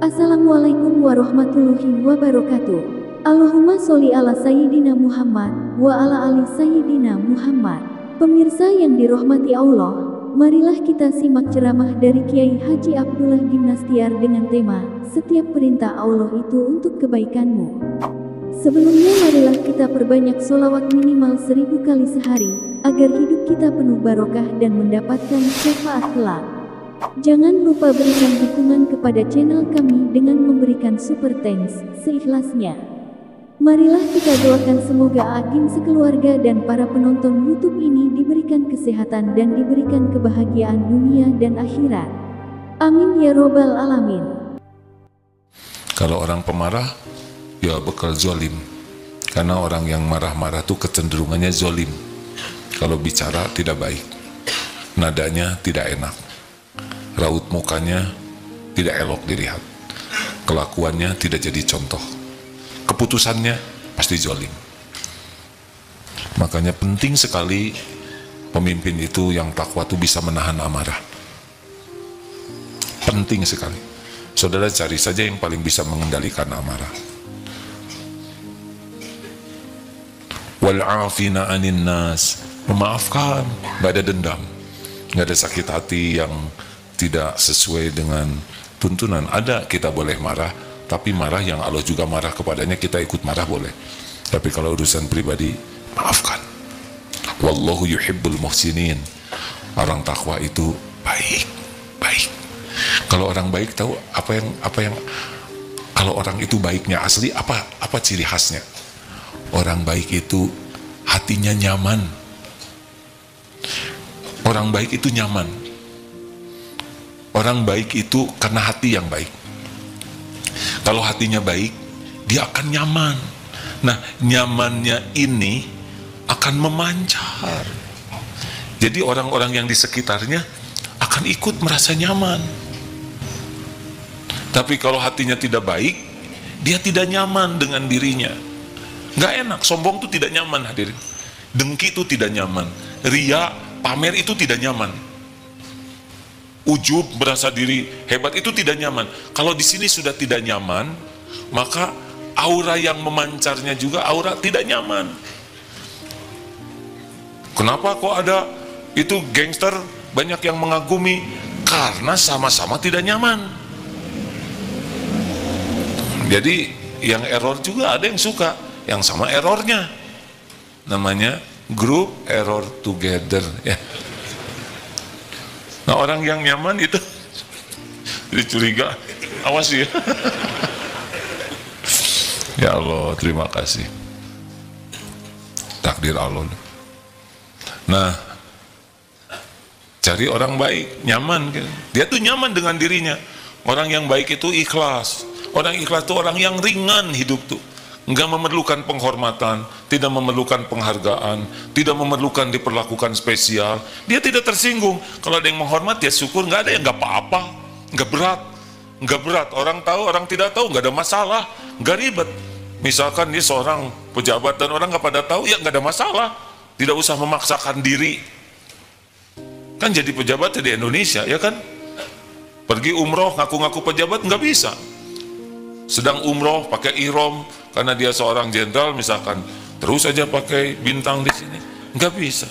Assalamualaikum warahmatullahi wabarakatuh. Allahumma sholli ala Sayyidina Muhammad wa ala ali Sayyidina Muhammad. Pemirsa yang dirahmati Allah, marilah kita simak ceramah dari Kiai Haji Abdullah Gimnastiar dengan tema "Setiap perintah Allah itu untuk kebaikanmu". Sebelumnya marilah kita perbanyak sholawat minimal 1000 kali sehari, agar hidup kita penuh barokah dan mendapatkan syafaat kelak. Jangan lupa berikan dukungan kepada channel kami dengan memberikan super thanks seikhlasnya. Marilah kita doakan semoga Agim sekeluarga dan para penonton YouTube ini diberikan kesehatan dan diberikan kebahagiaan dunia dan akhirat. Amin ya robbal alamin. Kalau orang pemarah, ya bakal zolim. Karena orang yang marah-marah tuh kecenderungannya zolim. Kalau bicara tidak baik, nadanya tidak enak, raut mukanya tidak elok dilihat, kelakuannya tidak jadi contoh, keputusannya pasti zolim. Makanya penting sekali pemimpin itu yang takwa itu bisa menahan amarah. Penting sekali. Saudara cari saja yang paling bisa mengendalikan amarah. Wal'afina anin nas, memaafkan, gak ada dendam, gak ada sakit hati yang tidak sesuai dengan tuntunan. Ada, kita boleh marah, tapi marah yang Allah juga marah kepadanya, kita ikut marah boleh. Tapi kalau urusan pribadi, maafkan. Wallahu yuhibbul muhsinin. Orang takwa itu baik. Kalau orang baik tahu apa yang kalau orang itu baiknya asli apa ciri khasnya? Orang baik itu hatinya nyaman. Orang baik itu nyaman. Orang baik itu karena hati yang baik. Kalau hatinya baik, dia akan nyaman. Nah, nyamannya ini akan memancar. Jadi orang-orang yang di sekitarnya akan ikut merasa nyaman. Tapi kalau hatinya tidak baik, dia tidak nyaman dengan dirinya. Nggak enak, sombong itu tidak nyaman hadirin. Dengki itu tidak nyaman. Ria, pamer itu tidak nyaman. Ujub, merasa diri hebat itu tidak nyaman. Kalau di sini sudah tidak nyaman, maka aura yang memancarnya juga aura tidak nyaman. Kenapa kok ada itu gangster banyak yang mengagumi? Karena sama-sama tidak nyaman. Jadi yang error juga ada yang suka, yang sama errornya. Namanya group error together ya. Nah, orang yang nyaman itu jadi curiga, awas ya. Ya Allah, terima kasih. Takdir Allah. Nah, cari orang baik, nyaman. Dia tuh nyaman dengan dirinya. Orang yang baik itu ikhlas. Orang ikhlas itu orang yang ringan hidup tuh. Enggak memerlukan penghormatan, tidak memerlukan penghargaan, tidak memerlukan diperlakukan spesial. Dia tidak tersinggung. Kalau ada yang menghormat, ya syukur. Enggak ada yang enggak apa-apa, enggak berat. Orang tahu, orang tidak tahu, enggak ada masalah, enggak ribet. Misalkan dia seorang pejabat dan orang enggak pada tahu, ya enggak ada masalah. Tidak usah memaksakan diri. Kan jadi pejabat di Indonesia, ya kan? Pergi umroh, ngaku-ngaku pejabat, enggak bisa. Sedang umroh pakai ihram karena dia seorang jenderal misalkan, terus saja pakai bintang di sini, nggak bisa.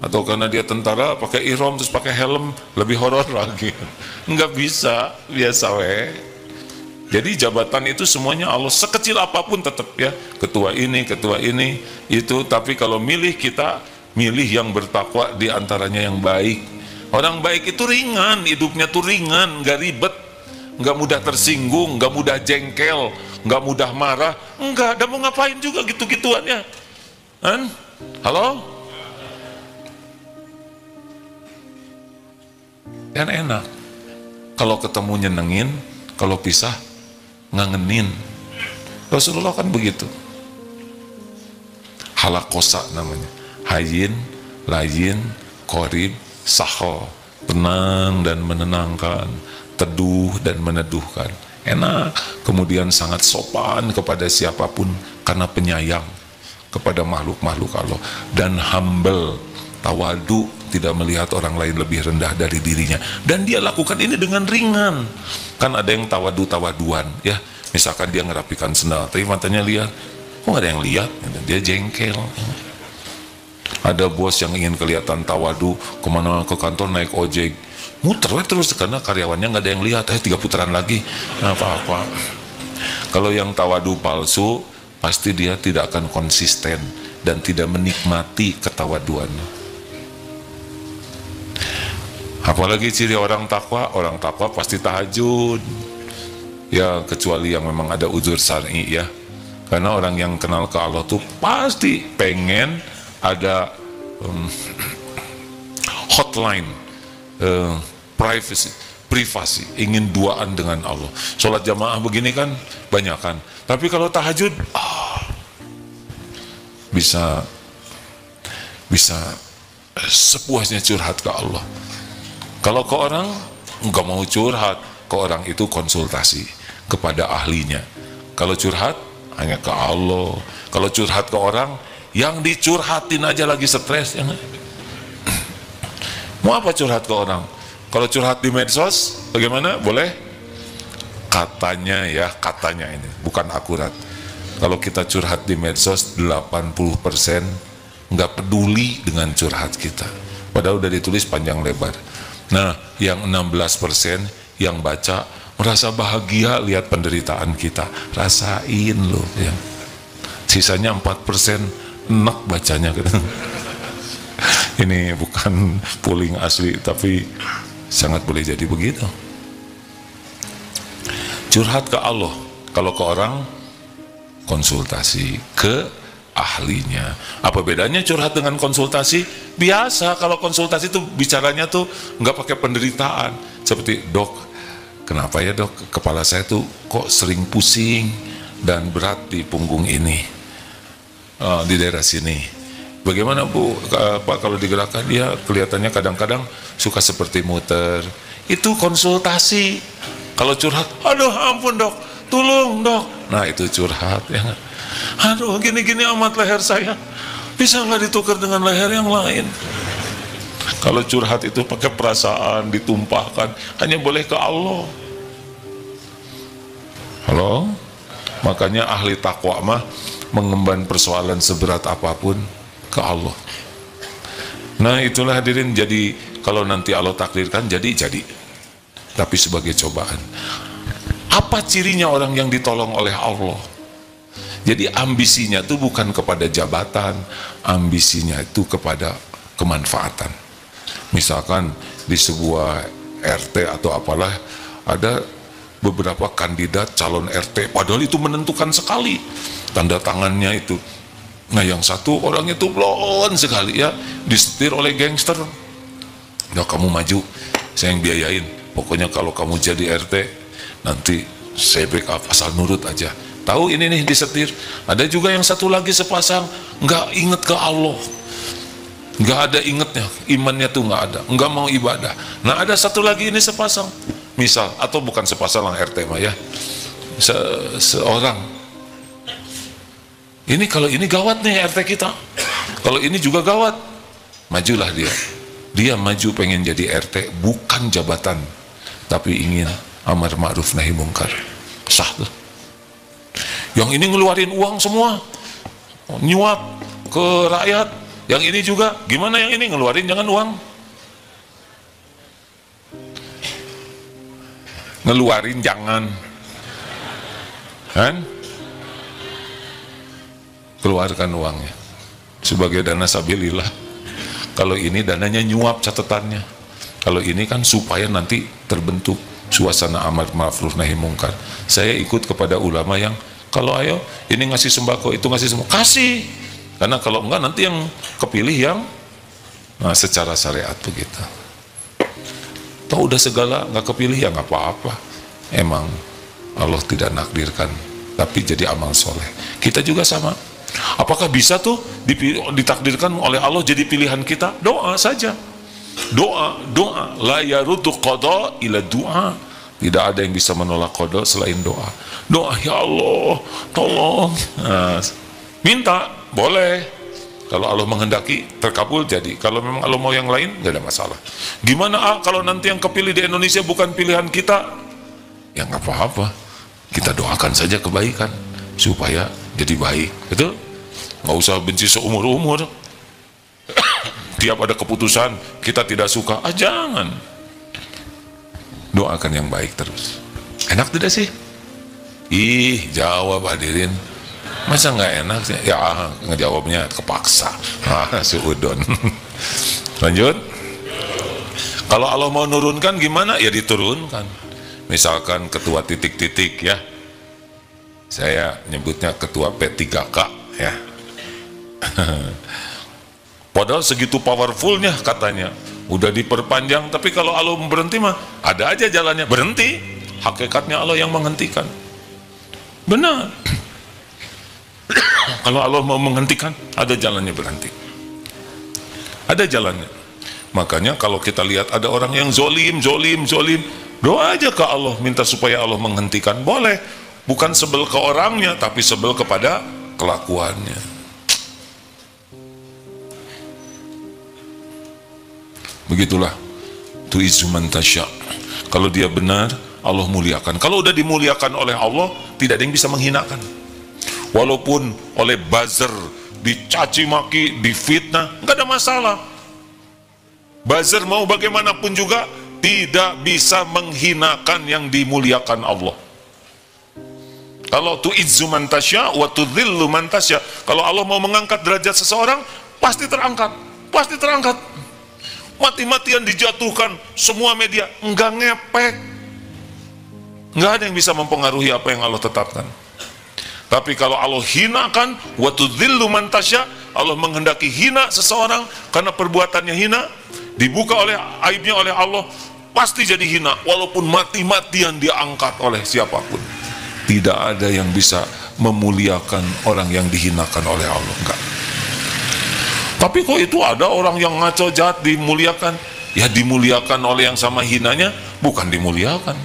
Atau karena dia tentara pakai ihram terus pakai helm, lebih horor lagi, nggak bisa, biasa we. Jadi jabatan itu semuanya Allah, sekecil apapun tetap ya, ketua ini itu. Tapi kalau milih, kita milih yang bertakwa, di antaranya yang baik. Orang baik itu ringan, hidupnya tuh ringan, nggak ribet. Nggak mudah tersinggung, nggak mudah jengkel, nggak mudah marah, nggak, dan mau ngapain juga gitu-gituannya, kan? Halo? Dan enak, kalau ketemu nyenengin, kalau pisah ngangenin. Rasulullah kan begitu. Halakosa namanya, hayin, layin, korib, sahol, tenang dan menenangkan, teduh dan meneduhkan, enak. Kemudian sangat sopan kepada siapapun karena penyayang kepada makhluk-makhluk Allah, dan humble, tawadu, tidak melihat orang lain lebih rendah dari dirinya, dan dia lakukan ini dengan ringan. Kan ada yang tawadu-tawaduan ya, misalkan dia ngerapikan sendal tapi matanya lihat, kok nggak ada yang lihat, dia jengkel. Ada bos yang ingin kelihatan tawadu, kemana ke kantor naik ojek, muter terus karena karyawannya nggak ada yang lihat, 3 putaran lagi, apa-apa. Kalau yang tawadu palsu, pasti dia tidak akan konsisten dan tidak menikmati ketawaduan. Apalagi ciri orang takwa pasti tahajud. Ya kecuali yang memang ada uzur syar'i ya. Karena orang yang kenal ke Allah tuh pasti pengen ada hotline, privasi, ingin duaan dengan Allah. Sholat jamaah begini kan banyak kan, tapi kalau tahajud bisa sepuasnya curhat ke Allah. Kalau ke orang nggak mau curhat, ke orang itu konsultasi kepada ahlinya. Kalau curhat hanya ke Allah. Kalau curhat ke orang, yang dicurhatin aja lagi stres ya. Mau apa curhat ke orang? Kalau curhat di medsos bagaimana? Boleh? Katanya ya, katanya ini bukan akurat. Kalau kita curhat di medsos 80% nggak peduli dengan curhat kita, padahal udah ditulis panjang lebar. Nah yang 16% yang baca merasa bahagia lihat penderitaan kita, rasain loh ya. Sisanya 4% enak bacanya gitu. Ini bukan polling asli, tapi sangat boleh jadi begitu. Curhat ke Allah, kalau ke orang konsultasi ke ahlinya. Apa bedanya curhat dengan konsultasi? Biasa kalau konsultasi tuh bicaranya tuh nggak pakai penderitaan. Seperti, dok, kenapa ya dok, kepala saya tuh kok sering pusing dan berat di punggung ini, di daerah sini. Bagaimana bu, Pak, kalau digerakkan dia kelihatannya kadang-kadang suka seperti muter. Itu konsultasi. Kalau curhat, aduh ampun dok, tolong dok. Nah itu curhat ya. Aduh gini-gini amat leher saya, bisa nggak ditukar dengan leher yang lain? Kalau curhat itu pakai perasaan, ditumpahkan, hanya boleh ke Allah. Halo? Makanya ahli takwa mah mengemban persoalan seberat apapun ke Allah. Nah itulah hadirin, jadi kalau nanti Allah takdirkan jadi. Tapi sebagai cobaan. Apa cirinya orang yang ditolong oleh Allah? Jadi ambisinya itu bukan kepada jabatan, ambisinya itu kepada kemanfaatan. Misalkan di sebuah RT atau apalah, ada beberapa kandidat calon RT, padahal itu menentukan sekali, tanda tangannya itu. Nah yang satu orang itu blon sekali ya, disetir oleh gangster. Udah kamu maju, saya yang biayain. Pokoknya kalau kamu jadi RT, nanti saya backup, asal nurut aja. Tahu ini nih disetir. Ada juga yang satu lagi sepasang, nggak inget ke Allah, nggak ada ingetnya, imannya tuh nggak ada, nggak mau ibadah. Nah ada satu lagi ini sepasang, misal, atau bukan sepasang lah RT mah ya, seorang. Ini kalau ini gawat nih RT kita, kalau ini juga gawat, majulah dia. Dia maju pengen jadi RT, bukan jabatan, tapi ingin amar ma'ruf nahi mungkar. Sah tuh. Yang ini ngeluarin uang semua, nyuap ke rakyat. Yang ini juga, gimana yang ini ngeluarin jangan uang, ngeluarin jangan, kan? Keluarkan uangnya sebagai dana sabilillah. Kalau ini dananya nyuap catatannya. Kalau ini kan supaya nanti terbentuk suasana amar ma'ruf nahi mungkar. Saya ikut kepada ulama yang kalau ayo ini ngasih sembako, itu ngasih sembako, kasih. Karena kalau enggak nanti yang kepilih yang secara syariat begitu. Toh udah segala nggak kepilih ya nggak apa-apa. Emang Allah tidak nakdirkan, tapi jadi amal soleh. Kita juga sama. Apakah bisa tuh ditakdirkan oleh Allah jadi pilihan kita? Doa saja. Doa la yaruddu qada ila doa. Tidak ada yang bisa menolak qada selain doa. Doa, ya Allah tolong. Nah, minta boleh, kalau Allah menghendaki terkabul jadi. Kalau memang Allah mau yang lain nggak ada masalah. Gimana kalau nanti yang kepilih di Indonesia bukan pilihan kita? ya nggak apa-apa, kita doakan saja kebaikan supaya jadi baik, betul? Nggak usah benci seumur-umur. Tiap ada keputusan kita tidak suka, jangan. Doakan yang baik terus. Enak tidak sih? Ih, jawab hadirin. Masa nggak enak sih? Ya, ngejawabnya kepaksa. Suudon. Lanjut. Kalau Allah mau nurunkan gimana? Ya diturunkan. Misalkan ketua titik-titik ya. Saya nyebutnya ketua P3K ya. Padahal segitu powerfulnya katanya. Udah diperpanjang, tapi kalau Allah berhenti mah ada aja jalannya berhenti. Hakikatnya Allah yang menghentikan. Benar. Kalau Allah mau menghentikan, ada jalannya berhenti. Ada jalannya. Makanya kalau kita lihat ada orang yang zolim, doa aja ke Allah, minta supaya Allah menghentikan. Boleh. Bukan sebel ke orangnya, tapi sebel kepada kelakuannya. Begitulah. Tu'izzu man tasya'. Kalau dia benar, Allah muliakan. Kalau udah dimuliakan oleh Allah, tidak ada yang bisa menghinakan. Walaupun oleh buzzer, dicaci maki, difitnah, nggak ada masalah. Buzzer mau bagaimanapun juga tidak bisa menghinakan yang dimuliakan Allah. Kalau tu'izzu man tasya' wa tudhillu man tasya'. Kalau Allah mau mengangkat derajat seseorang, pasti terangkat, pasti terangkat. Mati-matian dijatuhkan semua media, enggak ngepek. Enggak ada yang bisa mempengaruhi apa yang Allah tetapkan. Tapi kalau Allah hinakan, wa tudhillu man tasya', Allah menghendaki hina seseorang karena perbuatannya hina, dibuka oleh aibnya oleh Allah, pasti jadi hina walaupun mati-matian diangkat oleh siapapun. Tidak ada yang bisa memuliakan orang yang dihinakan oleh Allah, enggak. Tapi kok itu ada orang yang ngaco jahat dimuliakan? Ya dimuliakan oleh yang sama hinanya, bukan dimuliakan.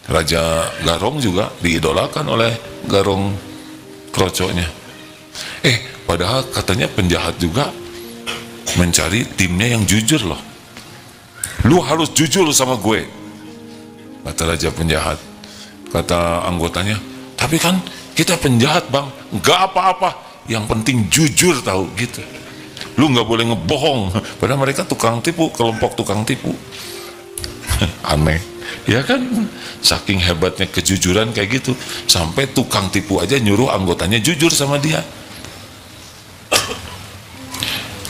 Raja Garong juga diidolakan oleh Garong kroconya. Padahal katanya penjahat juga mencari timnya yang jujur loh. Lu harus jujur sama gue, kata raja penjahat. Kata anggotanya, tapi kan kita penjahat bang. Gak apa-apa, yang penting jujur tahu gitu. Lu nggak boleh ngebohong. Padahal mereka tukang tipu, kelompok tukang tipu. Aneh, ya kan? Saking hebatnya kejujuran kayak gitu, sampai tukang tipu aja nyuruh anggotanya jujur sama dia.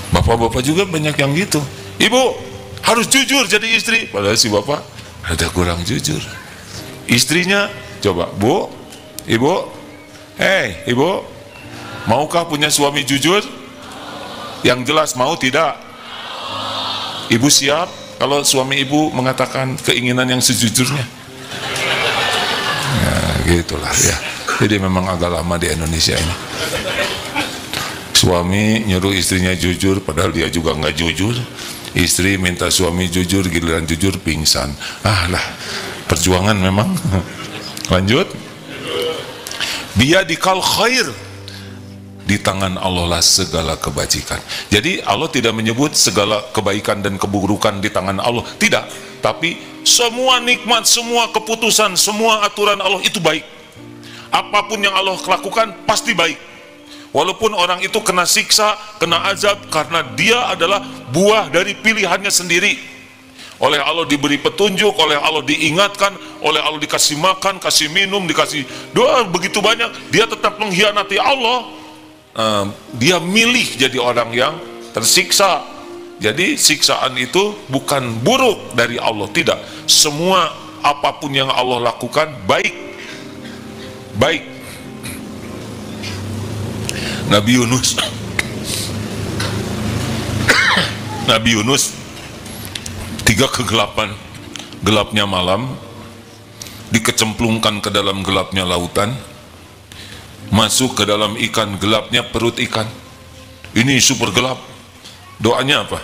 Bapak-bapak juga banyak yang gitu. Ibu harus jujur jadi istri. Padahal si bapak ada kurang jujur. Istrinya coba, bu, ibu, ibu, maukah punya suami jujur? Yang jelas mau tidak? Ibu siap kalau suami ibu mengatakan keinginan yang sejujurnya? Ya gitulah ya. Jadi memang agak lama di Indonesia ini. Suami nyuruh istrinya jujur, padahal dia juga nggak jujur. Istri minta suami jujur, giliran jujur pingsan. Lah, perjuangan memang. Lanjut. Biyadikal khair. Di tangan Allah lah segala kebajikan. Jadi Allah tidak menyebut segala kebaikan dan keburukan di tangan Allah, tidak. Tapi semua nikmat, semua keputusan, semua aturan Allah itu baik. Apapun yang Allah lakukan pasti baik. Walaupun orang itu kena siksa, kena azab, karena dia adalah buah dari pilihannya sendiri. Oleh Allah diberi petunjuk, oleh Allah diingatkan, oleh Allah dikasih makan, kasih minum, dikasih doa begitu banyak, dia tetap mengkhianati Allah. Dia milih jadi orang yang tersiksa. Jadi siksaan itu bukan buruk dari Allah, tidak. Semua apapun yang Allah lakukan baik. Baik. Nabi Yunus Nabi Yunus 3 kegelapan, gelapnya malam, dikecemplungkan ke dalam gelapnya lautan, masuk ke dalam ikan, gelapnya perut ikan. Ini super gelap. Doanya apa?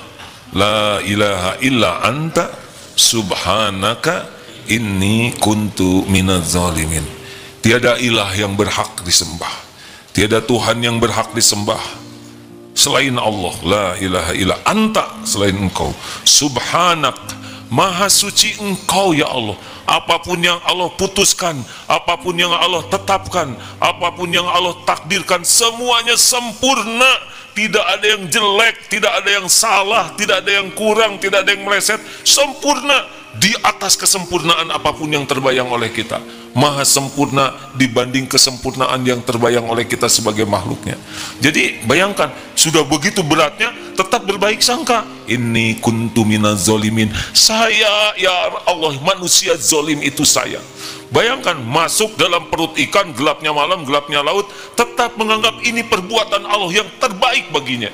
La ilaha illa anta subhanaka inni kuntu minaz zalimin. Tiada ilah yang berhak disembah, tiada Tuhan yang berhak disembah selain Allah. La ilaha illa anta, selain engkau. Subhanak, Maha suci Engkau ya Allah. Apapun yang Allah putuskan, apapun yang Allah tetapkan, apapun yang Allah takdirkan, semuanya sempurna. Tidak ada yang jelek, tidak ada yang salah, tidak ada yang kurang, tidak ada yang meleset. Sempurna, di atas kesempurnaan apapun yang terbayang oleh kita. Maha sempurna dibanding kesempurnaan yang terbayang oleh kita sebagai makhluknya. Jadi bayangkan, sudah begitu beratnya, tetap berbaik sangka. Inni kuntu minaz zolimin. Saya ya Allah, manusia zolim itu saya. Bayangkan, masuk dalam perut ikan, gelapnya malam, gelapnya laut, tetap menganggap ini perbuatan Allah yang terbaik baginya.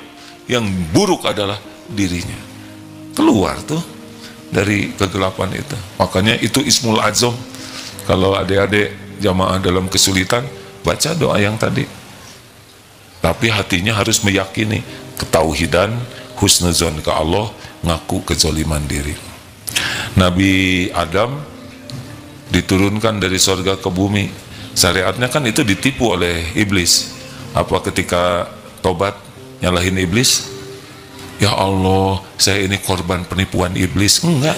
Yang buruk adalah dirinya. Keluar tuh dari kegelapan itu. Makanya itu Ismul Azam. Kalau adik-adik jamaah dalam kesulitan, baca doa yang tadi. Tapi hatinya harus meyakini ketauhidan, husnuzon ke Allah, ngaku kezaliman diri. Nabi Adam diturunkan dari surga ke bumi. Syariatnya kan itu ditipu oleh iblis. Apa ketika tobat nyalahin iblis? Ya Allah, saya ini korban penipuan iblis. Enggak.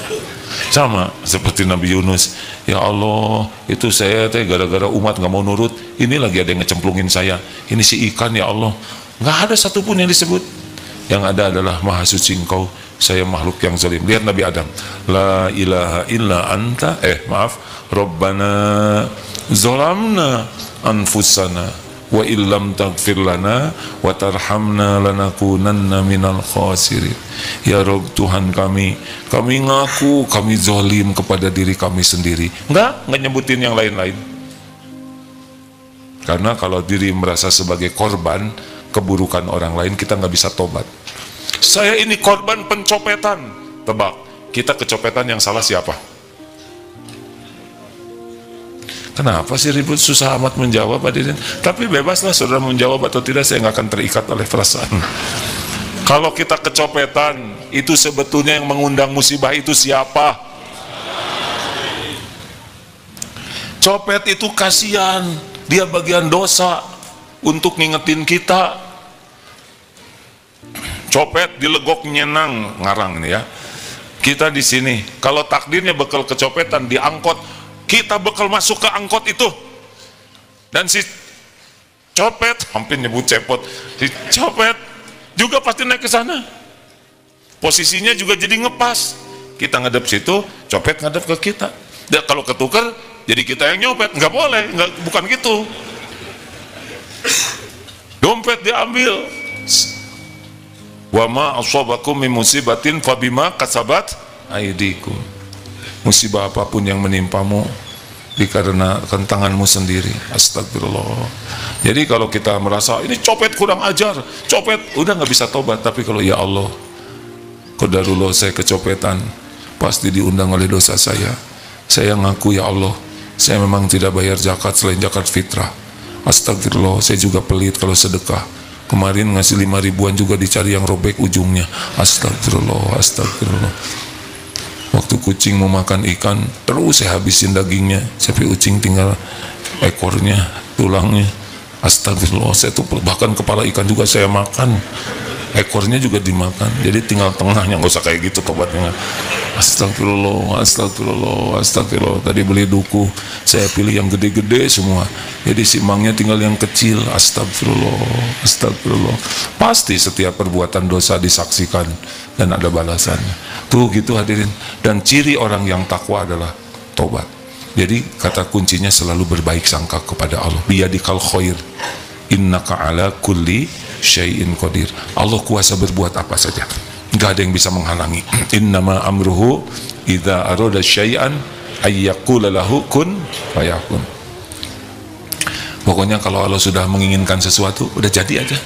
Sama seperti Nabi Yunus. Ya Allah, itu saya gara-gara umat nggak mau nurut. Ini lagi ada yang ngecemplungin saya. Ini si ikan ya Allah. Nggak ada satupun yang disebut. Yang ada adalah Maha Suci Engkau, saya makhluk yang zalim. Lihat Nabi Adam. La ilaha illa anta. Rabbana zalamna anfusana wa illam taghfir lana wa tarhamna lanakunanna minal khasirin. Ya Rabb, Tuhan kami ngaku kami zalim kepada diri kami sendiri. Enggak nyebutin yang lain-lain. Karena kalau diri merasa sebagai korban keburukan orang lain, kita nggak bisa tobat. Saya ini korban pencopetan. Tebak, kita kecopetan, yang salah siapa? Kenapa sih ribut, susah amat menjawab hadirin? Tapi bebaslah saudara menjawab atau tidak, saya nggak akan terikat oleh perasaan. Kalau kita kecopetan, itu sebetulnya yang mengundang musibah itu siapa? Copet itu kasihan, dia bagian dosa untuk ngingetin kita. Copet dilegok nyenang, ngarang ini ya. Kita di sini, kalau takdirnya bekal kecopetan di angkot, kita bekal masuk ke angkot itu, dan si copet, hampir nyebut cepot, si copet juga pasti naik ke sana. Posisinya juga jadi ngepas. Kita ngadep situ, copet ngadep ke kita. Dan kalau ketukar, jadi kita yang nyopet. Nggak boleh, bukan gitu. Dompet diambil. Wa ma asabakum min musibatin fabima kasabat aydikum. Musibah apapun yang menimpamu dikarenakan tanganmu sendiri. Astagfirullah. Jadi kalau kita merasa ini copet kurang ajar, copet udah nggak bisa tobat. Tapi kalau ya Allah, qadarullah saya kecopetan, pasti diundang oleh dosa saya. Saya ngaku ya Allah, saya memang tidak bayar zakat selain zakat fitrah. Astagfirullah, saya juga pelit kalau sedekah. Kemarin ngasih 5 ribuan juga dicari yang robek ujungnya. Astagfirullah, astagfirullah. Waktu kucing mau makan ikan, terus saya habisin dagingnya, sampai kucing tinggal ekornya, tulangnya. Astagfirullah, saya tuh bahkan kepala ikan juga saya makan, ekornya juga dimakan. Jadi tinggal tengahnya, nggak usah kayak gitu tobatnya. Astagfirullah, astagfirullah, astagfirullah. Tadi beli duku, saya pilih yang gede-gede semua. Jadi simangnya tinggal yang kecil. Astagfirullah, astagfirullah. Pasti setiap perbuatan dosa disaksikan dan ada balasannya. Tuh gitu hadirin. Dan ciri orang yang takwa adalah tobat. Jadi kata kuncinya selalu berbaik sangka kepada Allah. Biyadikal khair, innaka ala kulli syai'in qadir. Allah kuasa berbuat apa saja, nggak ada yang bisa menghalangi. Innama amruhu idza arada syai'an ayyaqula lahu kun fayakun. Pokoknya kalau Allah sudah menginginkan sesuatu, udah jadi aja.